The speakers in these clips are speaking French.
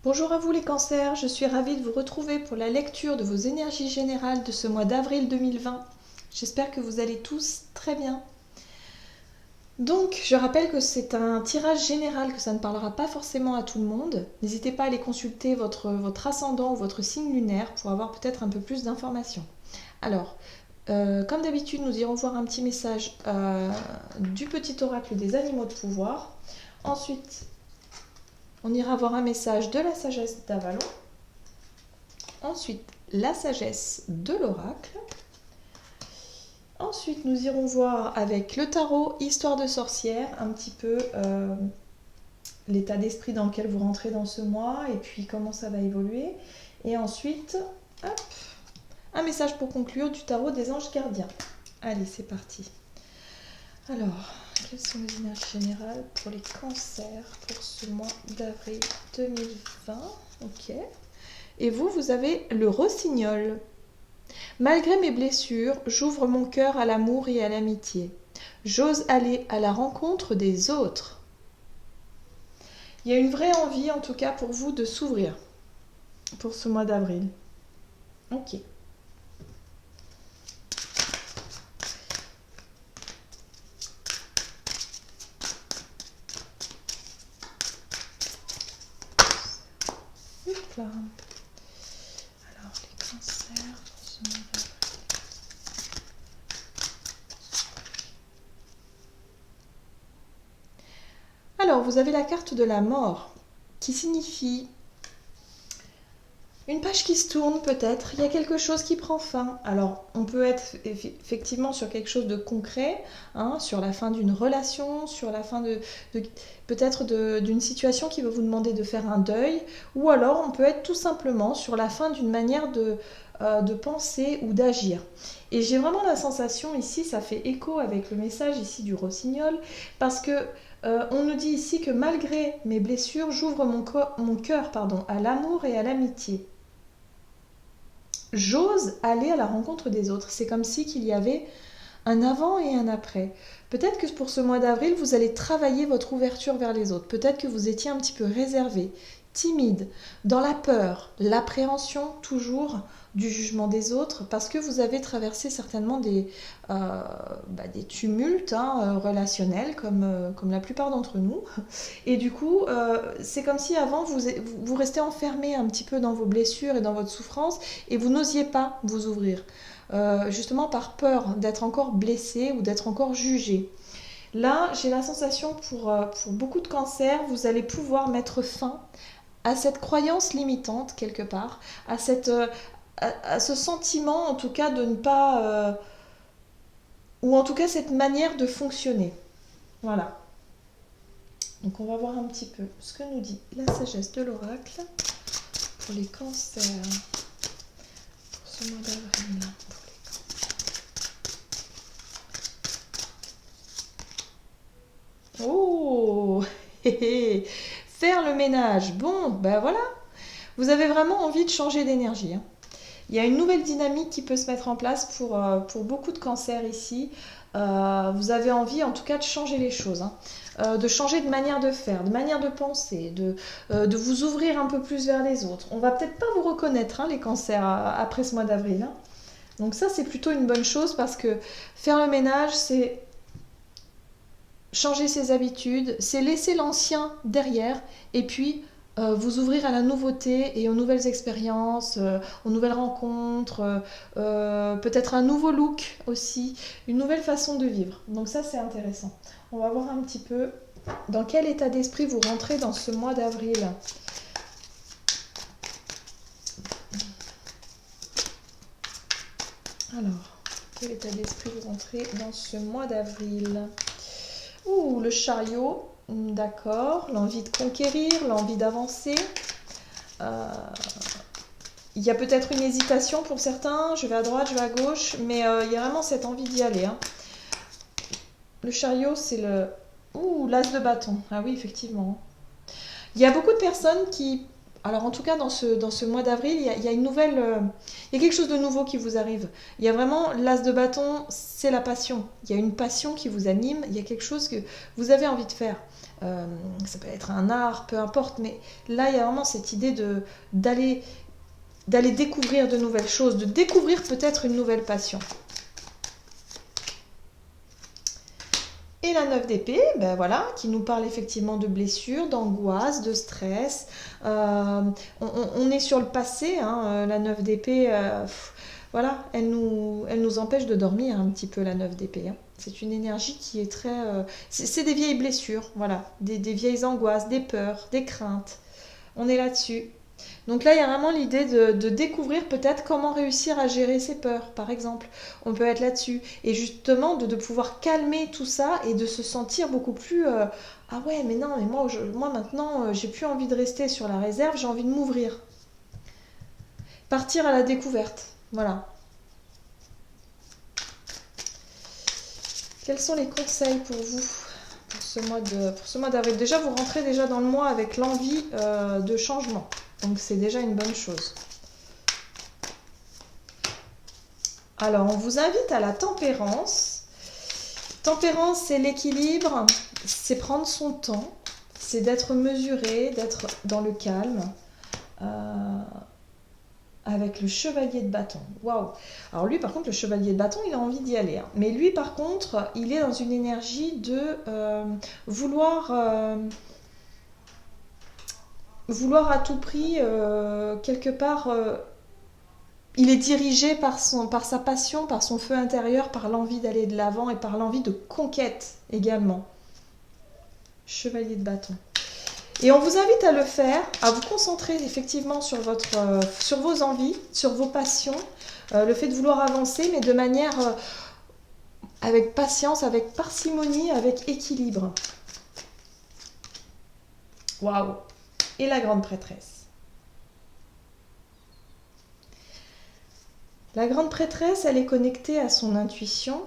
Bonjour à vous les cancers, je suis ravie de vous retrouver pour la lecture de vos énergies générales de ce mois d'avril 2020. J'espère que vous allez tous très bien. Donc, je rappelle que c'est un tirage général, que ça ne parlera pas forcément à tout le monde. N'hésitez pas à aller consulter votre ascendant ou votre signe lunaire pour avoir peut-être un peu plus d'informations. Alors, comme d'habitude, nous irons voir un petit message du petit oracle des animaux de pouvoir. Ensuite, on ira voir un message de la sagesse d'Avalon. Ensuite, la sagesse de l'oracle. Ensuite, nous irons voir avec le tarot Histoire de sorcière un petit peu l'état d'esprit dans lequel vous rentrez dans ce mois et puis comment ça va évoluer. Et ensuite, hop, un message pour conclure du tarot des anges gardiens. Allez, c'est parti. Alors, quelles sont les énergies générales pour les cancers pour ce mois d'avril 2020? Ok. Et vous avez le rossignol. Malgré mes blessures, j'ouvre mon cœur à l'amour et à l'amitié. J'ose aller à la rencontre des autres. Il y a une vraie envie, en tout cas pour vous, de s'ouvrir pour ce mois d'avril. Ok. Là. Alors, les cancers pour ce mois d'avril. Alors, vous avez la carte de la mort qui signifie une page qui se tourne peut-être, il y a quelque chose qui prend fin. Alors, on peut être effectivement sur quelque chose de concret, hein, sur la fin d'une relation, sur la fin peut-être d'une situation qui va vous demander de faire un deuil, ou alors on peut être tout simplement sur la fin d'une manière de penser ou d'agir. Et j'ai vraiment la sensation ici, ça fait écho avec le message ici du rossignol, parce que on nous dit ici que malgré mes blessures, j'ouvre mon cœur à l'amour et à l'amitié. J'ose aller à la rencontre des autres. C'est comme si qu'il y avait un avant et un après. Peut-être que pour ce mois d'avril, vous allez travailler votre ouverture vers les autres. Peut-être que vous étiez un petit peu réservé, timide, dans la peur, l'appréhension toujours du jugement des autres, parce que vous avez traversé certainement des tumultes relationnels, comme la plupart d'entre nous. Et du coup, c'est comme si avant, vous restez enfermé un petit peu dans vos blessures et dans votre souffrance, et vous n'osiez pas vous ouvrir. Justement par peur d'être encore blessé ou d'être encore jugé. Là, j'ai la sensation pour beaucoup de cancers, vous allez pouvoir mettre fin à cette croyance limitante quelque part, à ce sentiment en tout cas de ne pas... ou en tout cas cette manière de fonctionner. Voilà. Donc on va voir un petit peu ce que nous dit la sagesse de l'oracle pour les cancers pour ce mois d'avril. Oh, faire le ménage. Bon, ben voilà. Vous avez vraiment envie de changer d'énergie. Il y a une nouvelle dynamique qui peut se mettre en place pour beaucoup de cancers ici. Vous avez envie en tout cas de changer les choses. De changer de manière de faire, de manière de penser, de vous ouvrir un peu plus vers les autres. On va peut-être pas vous reconnaître, les cancers, après ce mois d'avril. Donc ça, c'est plutôt une bonne chose parce que faire le ménage, c'est changer ses habitudes, c'est laisser l'ancien derrière et puis vous ouvrir à la nouveauté et aux nouvelles expériences, aux nouvelles rencontres, peut-être un nouveau look aussi, une nouvelle façon de vivre. Donc ça, c'est intéressant. On va voir un petit peu dans quel état d'esprit vous rentrez dans ce mois d'avril. Alors, quel état d'esprit vous rentrez dans ce mois d'avril? Ouh, le chariot, d'accord, l'envie de conquérir, l'envie d'avancer. Il y a peut-être une hésitation pour certains, je vais à droite, je vais à gauche, mais il y a vraiment cette envie d'y aller. Le chariot, c'est l'as de bâton. Ah oui, effectivement. Il y a beaucoup de personnes qui Alors en tout cas, dans ce mois d'avril, il y a une nouvelle, il y a quelque chose de nouveau qui vous arrive. Il y a vraiment l'as de bâton, c'est la passion. Il y a une passion qui vous anime, il y a quelque chose que vous avez envie de faire. Euh, Ça peut être un art, peu importe, mais là, il y a vraiment cette idée d'aller découvrir de nouvelles choses, de découvrir peut-être une nouvelle passion. Et la 9 d'épée, ben voilà, qui nous parle effectivement de blessures, d'angoisse, de stress. On est sur le passé, hein, la 9 d'épée, voilà, elle nous empêche de dormir un petit peu, la 9 d'épée. Hein. C'est une énergie qui est très... c'est des vieilles blessures, voilà, des vieilles angoisses, des peurs, des craintes. On est là-dessus. Donc là, il y a vraiment l'idée de découvrir peut-être comment réussir à gérer ses peurs, par exemple. On peut être là-dessus. Et justement, de pouvoir calmer tout ça et de se sentir beaucoup plus... ah ouais, mais non, mais moi maintenant, j'ai plus envie de rester sur la réserve, j'ai envie de m'ouvrir. Partir à la découverte. Voilà. Quels sont les conseils pour vous pour ce mois d'avril? Déjà, vous rentrez déjà dans le mois avec l'envie de changement. Donc c'est déjà une bonne chose. Alors, on vous invite à la tempérance. Tempérance, c'est l'équilibre, c'est prendre son temps, c'est d'être mesuré, d'être dans le calme. Avec le chevalier de bâton. Waouh! Alors lui, par contre, le chevalier de bâton, il a envie d'y aller. Hein. Mais lui, par contre, il est dans une énergie de vouloir à tout prix, quelque part, il est dirigé par sa passion, par son feu intérieur, par l'envie d'aller de l'avant et par l'envie de conquête également. Chevalier de bâton. Et on vous invite à le faire, à vous concentrer effectivement sur vos envies, sur vos passions, le fait de vouloir avancer, mais de manière avec patience, avec parcimonie, avec équilibre. Waouh! Et la grande prêtresse. La grande prêtresse, elle est connectée à son intuition.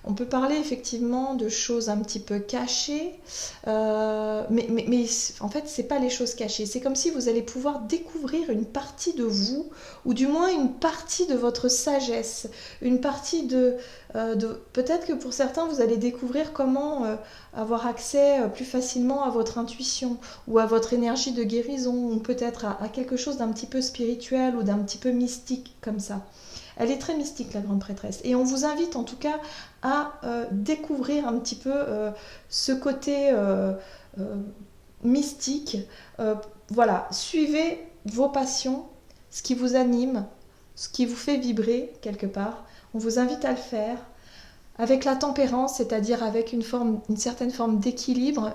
On peut parler effectivement de choses un petit peu cachées, mais en fait, c'est pas les choses cachées. C'est comme si vous allez pouvoir découvrir une partie de vous, ou du moins une partie de votre sagesse, une partie peut-être que pour certains, vous allez découvrir comment avoir accès plus facilement à votre intuition, ou à votre énergie de guérison, ou peut-être à quelque chose d'un petit peu spirituel, ou d'un petit peu mystique, comme ça. Elle est très mystique, la grande prêtresse. Et on vous invite en tout cas à découvrir un petit peu ce côté mystique. Voilà, suivez vos passions, ce qui vous anime, ce qui vous fait vibrer quelque part. On vous invite à le faire avec la tempérance, c'est-à-dire avec une certaine forme d'équilibre,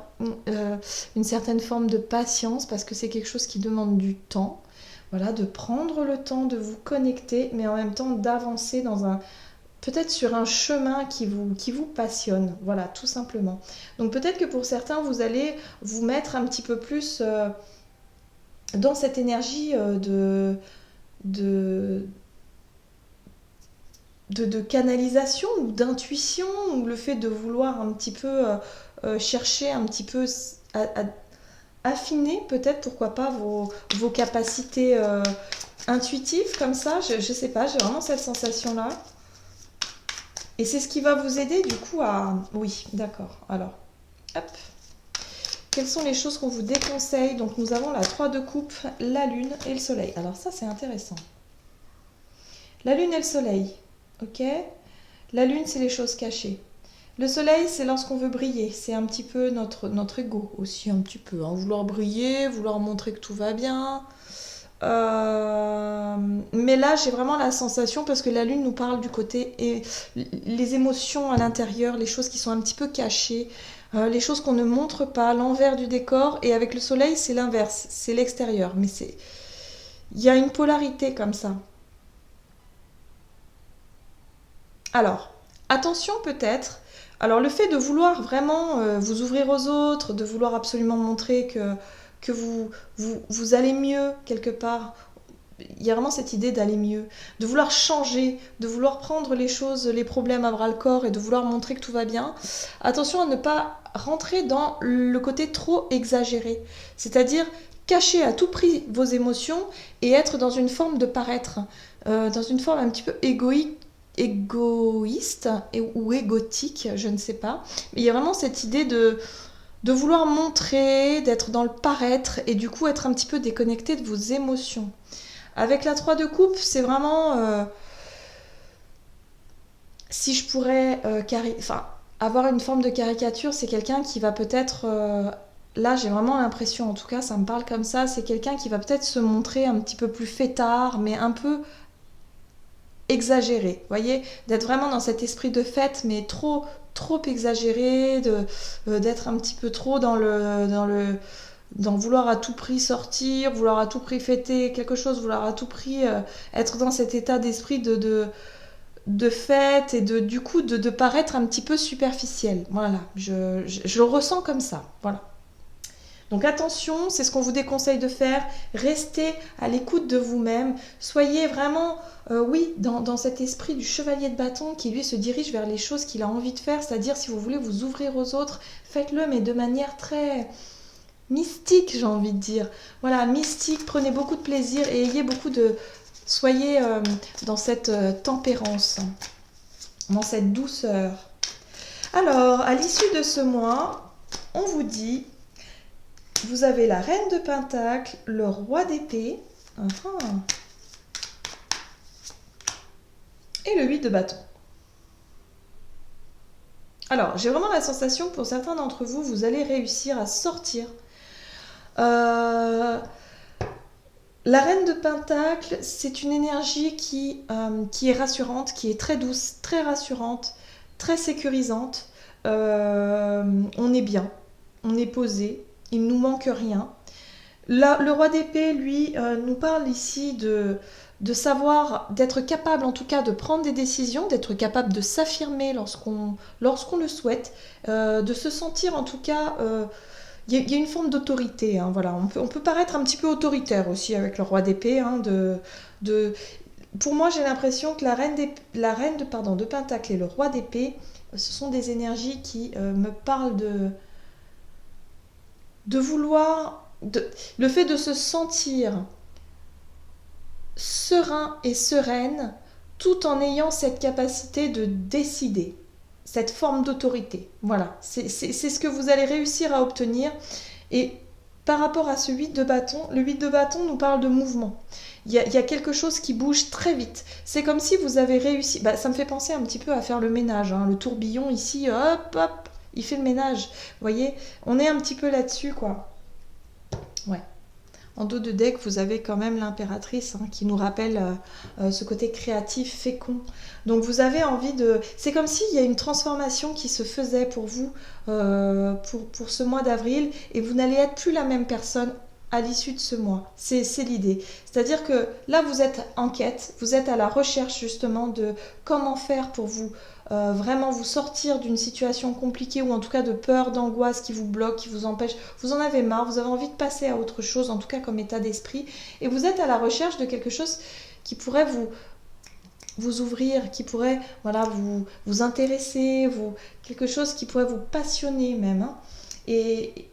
une certaine forme de patience, parce que c'est quelque chose qui demande du temps. Voilà, de prendre le temps de vous connecter, mais en même temps d'avancer peut-être sur un chemin qui vous passionne. Voilà, tout simplement. Donc peut-être que pour certains, vous allez vous mettre un petit peu plus dans cette énergie de canalisation ou d'intuition, ou le fait de vouloir un petit peu chercher un petit peu à affiner peut-être, pourquoi pas, vos capacités intuitives comme ça, je sais pas, j'ai vraiment cette sensation-là. Et c'est ce qui va vous aider du coup à... Oui, d'accord, alors, hop. Quelles sont les choses qu'on vous déconseille? Donc nous avons la 3 de coupe, la lune et le soleil. Alors ça, c'est intéressant. La lune et le soleil, ok? La lune, c'est les choses cachées. Le soleil, c'est lorsqu'on veut briller. C'est un petit peu notre ego aussi, un petit peu. Hein. Vouloir briller, vouloir montrer que tout va bien. Mais là, j'ai vraiment la sensation, parce que la lune nous parle du côté... et les émotions à l'intérieur, les choses qui sont un petit peu cachées, les choses qu'on ne montre pas, l'envers du décor. Et avec le soleil, c'est l'inverse. C'est l'extérieur. Mais il y a une polarité comme ça. Alors, attention peut-être... Alors le fait de vouloir vraiment vous ouvrir aux autres, de vouloir absolument montrer que vous allez mieux quelque part, il y a vraiment cette idée d'aller mieux, de vouloir changer, de vouloir prendre les choses, les problèmes à bras le corps et de vouloir montrer que tout va bien. Attention à ne pas rentrer dans le côté trop exagéré, c'est-à-dire cacher à tout prix vos émotions et être dans une forme de paraître, dans une forme un petit peu égoïste ou égotique, je ne sais pas. Mais il y a vraiment cette idée de vouloir montrer, d'être dans le paraître et du coup être un petit peu déconnecté de vos émotions. Avec la 3 de coupe, c'est vraiment... si je pourrais avoir une forme de caricature, c'est quelqu'un qui va peut-être... là, j'ai vraiment l'impression, en tout cas, ça me parle comme ça, c'est quelqu'un qui va peut-être se montrer un petit peu plus fêtard, mais un peu exagéré, vous voyez, d'être vraiment dans cet esprit de fête, mais trop exagéré, d'être un petit peu trop dans vouloir à tout prix sortir, vouloir à tout prix fêter quelque chose, vouloir à tout prix être dans cet état d'esprit de fête et du coup de paraître un petit peu superficiel. Voilà, je le ressens comme ça. Voilà. Donc attention, c'est ce qu'on vous déconseille de faire. Restez à l'écoute de vous-même. Soyez vraiment, dans cet esprit du chevalier de bâton qui lui se dirige vers les choses qu'il a envie de faire. C'est-à-dire si vous voulez vous ouvrir aux autres, faites-le mais de manière très mystique, j'ai envie de dire. Voilà, mystique, prenez beaucoup de plaisir et ayez beaucoup de... Soyez dans cette tempérance, dans cette douceur. Alors, à l'issue de ce mois, on vous dit, vous avez la reine de Pentacle, le roi d'épée, et le 8 de bâton. Alors, j'ai vraiment la sensation que pour certains d'entre vous, vous allez réussir à sortir. La reine de Pentacle, c'est une énergie qui est rassurante, qui est très douce, très rassurante, très sécurisante. On est bien, on est posé, il ne nous manque rien. Là, le roi d'épée, lui, nous parle ici de savoir, d'être capable en tout cas de prendre des décisions, d'être capable de s'affirmer lorsqu'on le souhaite, de se sentir en tout cas... il y a une forme d'autorité, hein, voilà. On peut paraître un petit peu autoritaire aussi avec le roi d'épée. Hein, pour moi, j'ai l'impression que la reine de Pentacle et le roi d'épée, ce sont des énergies qui me parlent de vouloir... le fait de se sentir serein et sereine tout en ayant cette capacité de décider. Cette forme d'autorité. Voilà, c'est ce que vous allez réussir à obtenir. Et par rapport à ce 8 de bâton, le 8 de bâton nous parle de mouvement. Il y a quelque chose qui bouge très vite. C'est comme si vous avez réussi... ça me fait penser un petit peu à faire le ménage. Hein. Le tourbillon ici, hop, hop, il fait le ménage. Vous voyez, on est un petit peu là-dessus, quoi. Ouais. En dos de deck, vous avez quand même l'impératrice qui nous rappelle ce côté créatif, fécond. Donc vous avez envie de... C'est comme s'il y a une transformation qui se faisait pour vous pour ce mois d'avril et vous n'allez être plus la même personne à l'issue de ce mois. C'est l'idée. C'est-à-dire que là, vous êtes en quête, vous êtes à la recherche justement de comment faire pour vous vraiment vous sortir d'une situation compliquée ou en tout cas de peur, d'angoisse qui vous bloque, qui vous empêche. Vous en avez marre, vous avez envie de passer à autre chose, en tout cas comme état d'esprit. Et vous êtes à la recherche de quelque chose qui pourrait vous ouvrir, qui pourrait vous intéresser, quelque chose qui pourrait vous passionner même. Hein. Et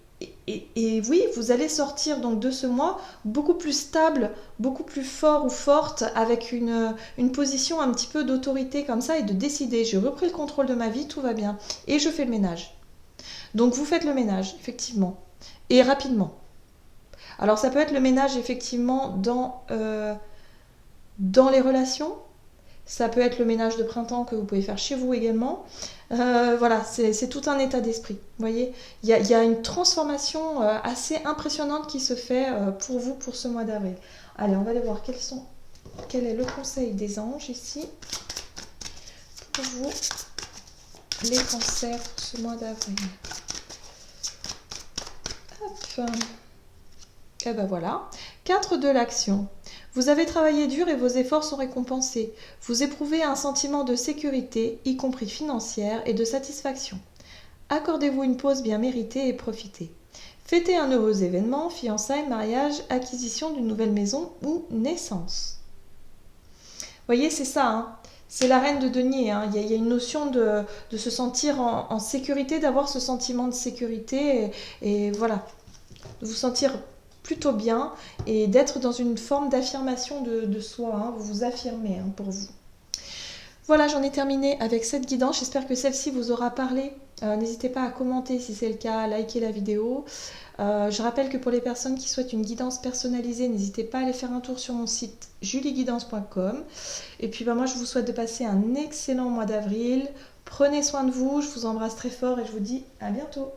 oui, vous allez sortir donc de ce mois beaucoup plus stable, beaucoup plus fort ou forte, avec une position un petit peu d'autorité comme ça et de décider. J'ai repris le contrôle de ma vie, tout va bien. Et je fais le ménage. Donc vous faites le ménage, effectivement. Et rapidement. Alors ça peut être le ménage, effectivement, dans les relations. Ça peut être le ménage de printemps que vous pouvez faire chez vous également. Voilà, c'est tout un état d'esprit. Vous voyez, il y a une transformation assez impressionnante qui se fait pour vous pour ce mois d'avril. Allez, on va aller voir quel est le conseil des anges ici pour vous, les cancers pour ce mois d'avril. Hop. Et ben voilà. 4 de l'action. Vous avez travaillé dur et vos efforts sont récompensés. Vous éprouvez un sentiment de sécurité, y compris financière, et de satisfaction. Accordez-vous une pause bien méritée et profitez. Fêtez un heureux événement, fiançailles, mariage, acquisition d'une nouvelle maison ou naissance. Vous voyez, c'est ça, hein. C'est la reine de denier. Hein. Il y a une notion de se sentir en sécurité, d'avoir ce sentiment de sécurité et voilà, de vous sentir plutôt bien et d'être dans une forme d'affirmation de soi. Hein. Vous vous affirmez pour vous. Voilà, j'en ai terminé avec cette guidance. J'espère que celle-ci vous aura parlé. N'hésitez pas à commenter si c'est le cas, à liker la vidéo. Je rappelle que pour les personnes qui souhaitent une guidance personnalisée, n'hésitez pas à aller faire un tour sur mon site julieguidance.com. Et puis moi, je vous souhaite de passer un excellent mois d'avril. Prenez soin de vous, je vous embrasse très fort et je vous dis à bientôt.